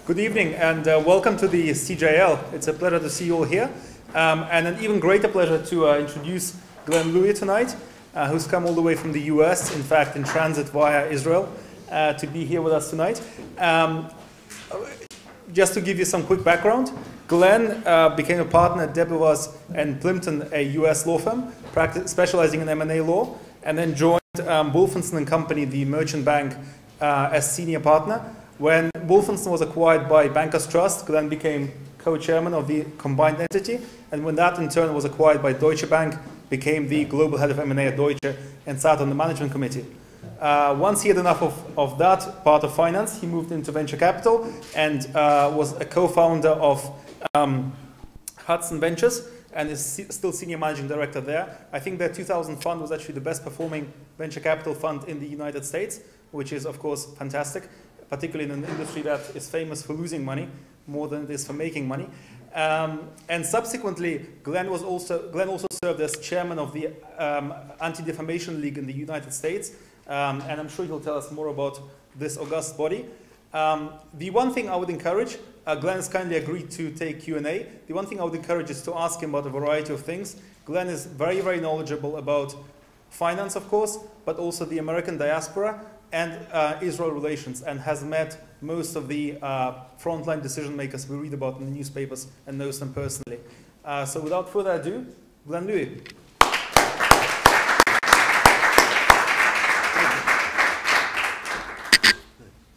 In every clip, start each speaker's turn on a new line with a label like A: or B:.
A: Good evening and welcome to the CJL. It's a pleasure to see you all here. And an even greater pleasure to introduce Glen Lewy tonight, who's come all the way from the US, in fact in transit via Israel, to be here with us tonight. Just to give you some quick background, Glen became a partner at Debevoise and Plimpton, a US law firm, specializing in M&A law, and then joined Wolfenson & Company, the merchant bank, as senior partner. When Wolfenson was acquired by Bankers Trust, Glen became co-chairman of the combined entity, and when that in turn was acquired by Deutsche Bank, became the global head of M&A at Deutsche and sat on the management committee. Once he had enough of that part of finance, he moved into venture capital and was a co-founder of Hudson Ventures and is still senior managing director there. I think their 2000 fund was actually the best performing venture capital fund in the United States, which is of course fantastic, particularly in an industry that is famous for losing money more than it is for making money. And subsequently, Glen also served as chairman of the Anti-Defamation League in the United States, and I'm sure he'll tell us more about this august body. The one thing I would encourage, Glen has kindly agreed to take Q&A. The one thing I would encourage is to ask him about a variety of things. Glen is very, very knowledgeable about finance, of course, but also the American diaspora and Israel relations, and has met most of the frontline decision makers we read about in the newspapers and knows them personally. So without further ado, Glen Lewy.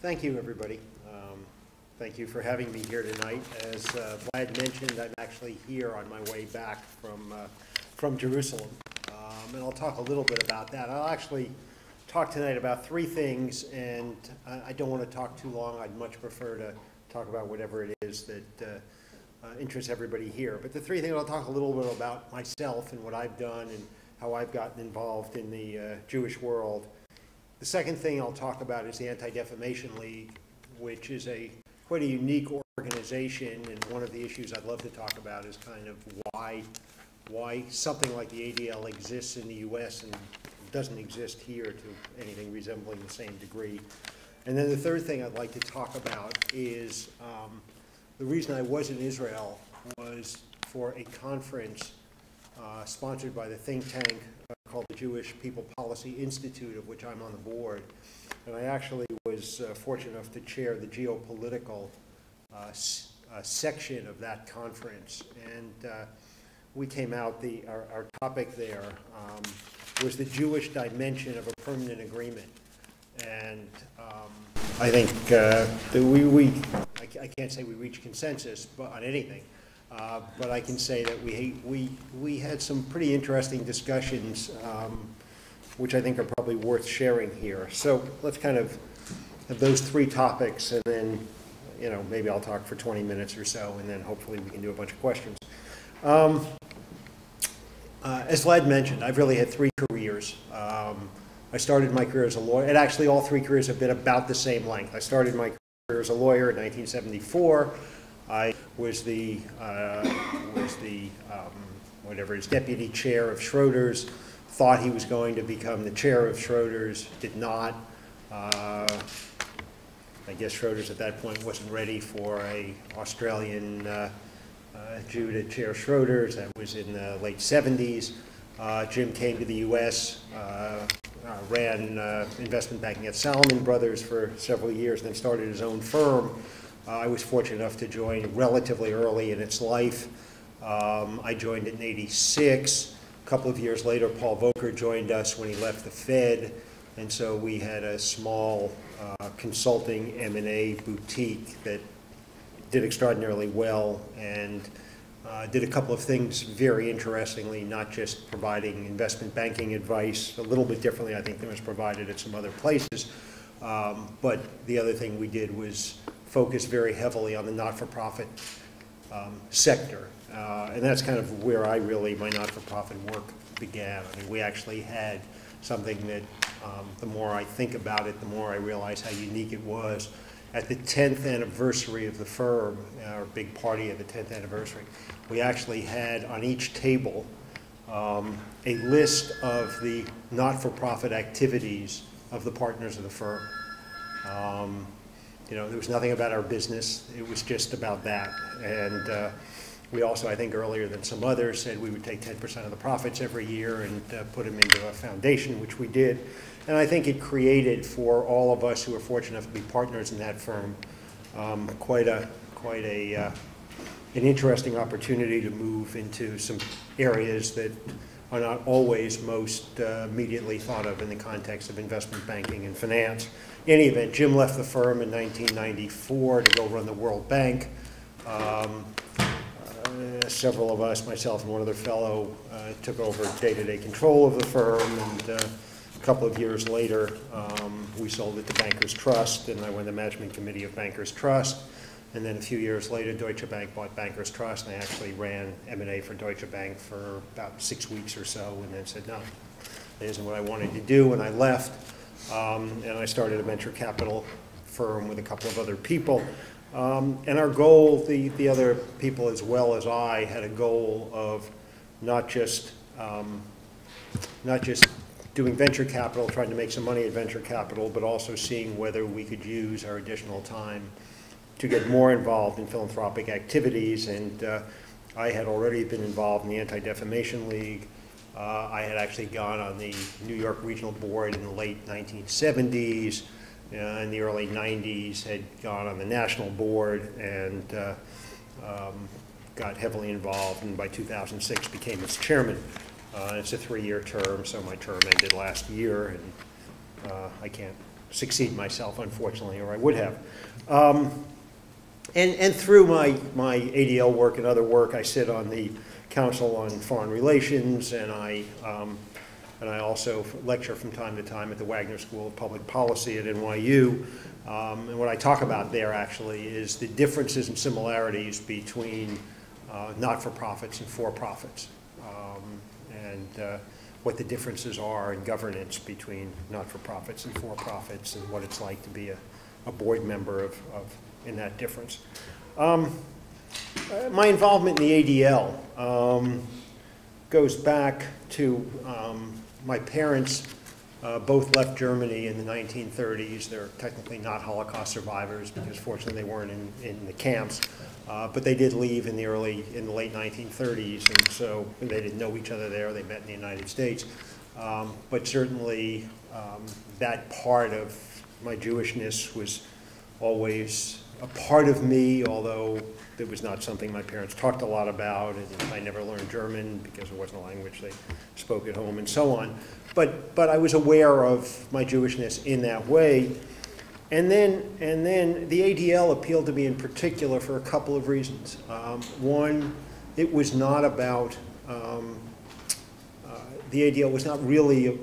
B: Thank you, everybody. Thank you for having me here tonight. As Vlad mentioned, I'm actually here on my way back from Jerusalem, and I'll talk a little bit about that. I'll actually talk tonight about three things, and I don't want to talk too long. I'd much prefer to talk about whatever it is that interests everybody here. But the three things, I'll talk a little bit about myself and what I've done and how I've gotten involved in the Jewish world. The second thing I'll talk about is the Anti-Defamation League, which is quite a unique organization, and one of the issues I'd love to talk about is kind of why something like the ADL exists in the US and doesn't exist here to anything resembling the same degree. And then the third thing I'd like to talk about is the reason I was in Israel was for a conference sponsored by the think tank called the Jewish People Policy Institute, of which I'm on the board. And I actually was fortunate enough to chair the geopolitical section of that conference. And we came out, our topic there was the Jewish dimension of a permanent agreement. And I think I can't say we reached consensus on anything, but I can say that we had some pretty interesting discussions, which I think are probably worth sharing here. So let's kind of have those three topics, and then maybe I'll talk for 20 minutes or so, and then hopefully we can do a bunch of questions. As Vlad mentioned, I've really had three careers. I started my career as a lawyer, and actually all three careers have been about the same length. I started my career as a lawyer in 1974. I was the deputy chair of Schroders. Thought he was going to become the chair of Schroders, did not. I guess Schroders at that point wasn't ready for an Australian Jew to chair Schroders. That was in the late 70s. Jim came to the US, ran investment banking at Salomon Brothers for several years, then started his own firm. I was fortunate enough to join relatively early in its life. I joined it in '86. A couple of years later, Paul Volcker joined us when he left the Fed, and so we had a small consulting M&A boutique that did extraordinarily well and did a couple of things very interestingly, not just providing investment banking advice, a little bit differently I think than was provided at some other places, but the other thing we did was focus very heavily on the not-for-profit sector. And that's kind of where my not-for-profit work began. I mean, we actually had something that the more I think about it, the more I realize how unique it was. At the 10th anniversary of the firm, our big party at the 10th anniversary, we actually had on each table a list of the not-for-profit activities of the partners of the firm. there was nothing about our business. It was just about that. And we also, I think earlier than some others, said we would take 10% of the profits every year and put them into a foundation, which we did. And I think it created for all of us who were fortunate enough to be partners in that firm quite an interesting opportunity to move into some areas that are not always most immediately thought of in the context of investment banking and finance. In any event, Jim left the firm in 1994 to go run the World Bank. Several of us, myself and one other fellow, took over day-to-day control of the firm, and a couple of years later, we sold it to Bankers Trust, and I went to the management committee of Bankers Trust. And then a few years later, Deutsche Bank bought Bankers Trust, and I actually ran M&A for Deutsche Bank for about 6 weeks or so, and then said, no, that isn't what I wanted to do, and I left. And I started a venture capital firm with a couple of other people. And our goal, the other people as well as I, had a goal of not just doing venture capital, trying to make some money at venture capital, but also seeing whether we could use our additional time to get more involved in philanthropic activities. And I had already been involved in the Anti-Defamation League. I had actually gone on the New York Regional Board in the late 1970s. In the early 90s, had gone on the national board and got heavily involved, and by 2006 became its chairman. It's a 3-year term, so my term ended last year, and I can't succeed myself, unfortunately, or I would have. And through my ADL work and other work, I sit on the Council on Foreign Relations, and I also lecture from time to time at the Wagner School of Public Policy at NYU. And what I talk about there actually is the differences and similarities between not-for-profits and for-profits, and what the differences are in governance between not-for-profits and for-profits, and what it's like to be a board member in that difference. My involvement in the ADL goes back to my parents. Both left Germany in the 1930s. They're technically not Holocaust survivors because fortunately they weren't in the camps, but they did leave in the late 1930s, and so they didn't know each other there. They met in the United States, but certainly that part of my Jewishness was always a part of me, although it was not something my parents talked a lot about, and I never learned German because it wasn't a language they spoke at home and so on. But I was aware of my Jewishness in that way. And then the ADL appealed to me in particular for a couple of reasons. One, it was not about, the ADL was not really,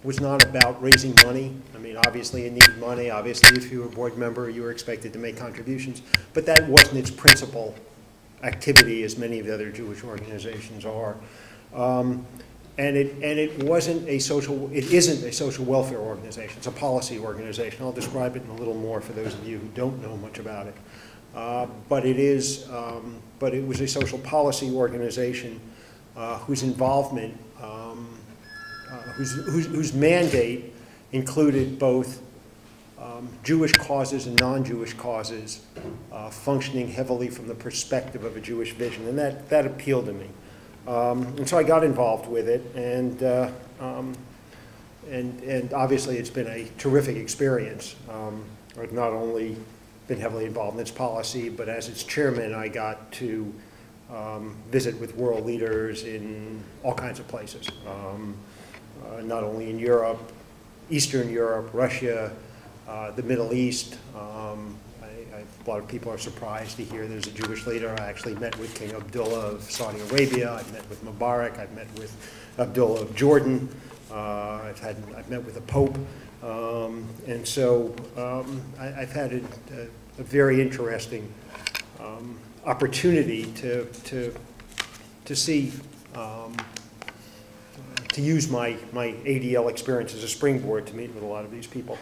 B: was not about raising money. I mean, obviously it needed money. Obviously, if you were a board member, you were expected to make contributions. But that wasn't its principal activity, as many of the other Jewish organizations are. And it wasn't a social, it isn't a social welfare organization. It's a policy organization. I'll describe it in a little more for those of you who don't know much about it. But it is, but it was a social policy organization whose involvement, whose mandate included both Jewish causes and non-Jewish causes, functioning heavily from the perspective of a Jewish vision, and that appealed to me. And so I got involved with it, and obviously it's been a terrific experience. I've not only been heavily involved in its policy, but as its chairman, I got to visit with world leaders in all kinds of places, not only in Europe, Eastern Europe, Russia, the Middle East. A lot of people are surprised to hear there's a Jewish leader. I actually met with King Abdullah of Saudi Arabia. I've met with Mubarak. I've met with Abdullah of Jordan. I've met with the Pope. And so I've had a very interesting opportunity to see, to use my ADL experience as a springboard to meet with a lot of these people.